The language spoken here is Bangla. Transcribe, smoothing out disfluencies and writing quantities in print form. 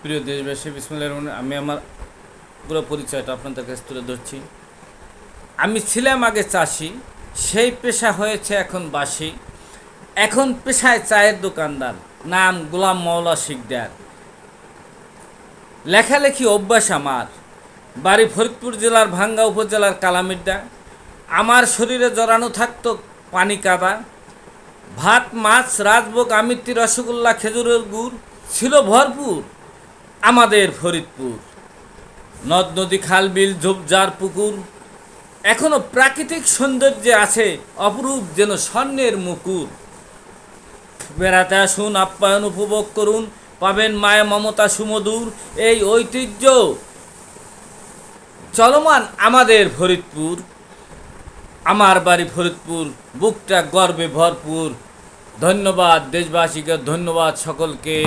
প্রিয় দেশবাসী, বিসমিল্লাহির রহমানির রহিম। আমি আমার পুরো পরিচয়টা আপনাদের কাছে তুলে ধরছি। আমি ছিলাম আগে চাষি, সেই পেশা হয়েছে এখন বাসি। এখন পেশায় চায়ের দোকানদার, নাম গোলাম মাওলা শিকদার। লেখালেখি অভ্যাস আমার, বাড়ি ফরিদপুর জেলার ভাঙ্গা উপজেলার কালামিড্ডা। আমার শরীরে জড়ানো থাকতো পানি কাদা, ভাত মাছ রাজভোগ আমিত্তি রসগোল্লা খেজুরের গুড় ছিল ভরপুর আমাদের ফরিদপুর। নদ নদী খাল বিল ঝোপঝাড় পুকুর, এখনো প্রাকৃতিক সৌন্দর্যে আছে অপরূপ যেন স্বর্ণের মুকুর। বেড়াতে আসুন, আপ্যায়ন উপভোগ করুন, পাবেন মায়া মমতা সুমধুর এই ঐতিহ্য চলমান আমাদের ফরিদপুর। আমার বাড়ি ফরিদপুর, বুকটা গর্বে ভরপুর। ধন্যবাদ দেশবাসীকে, ধন্যবাদ সকলকে।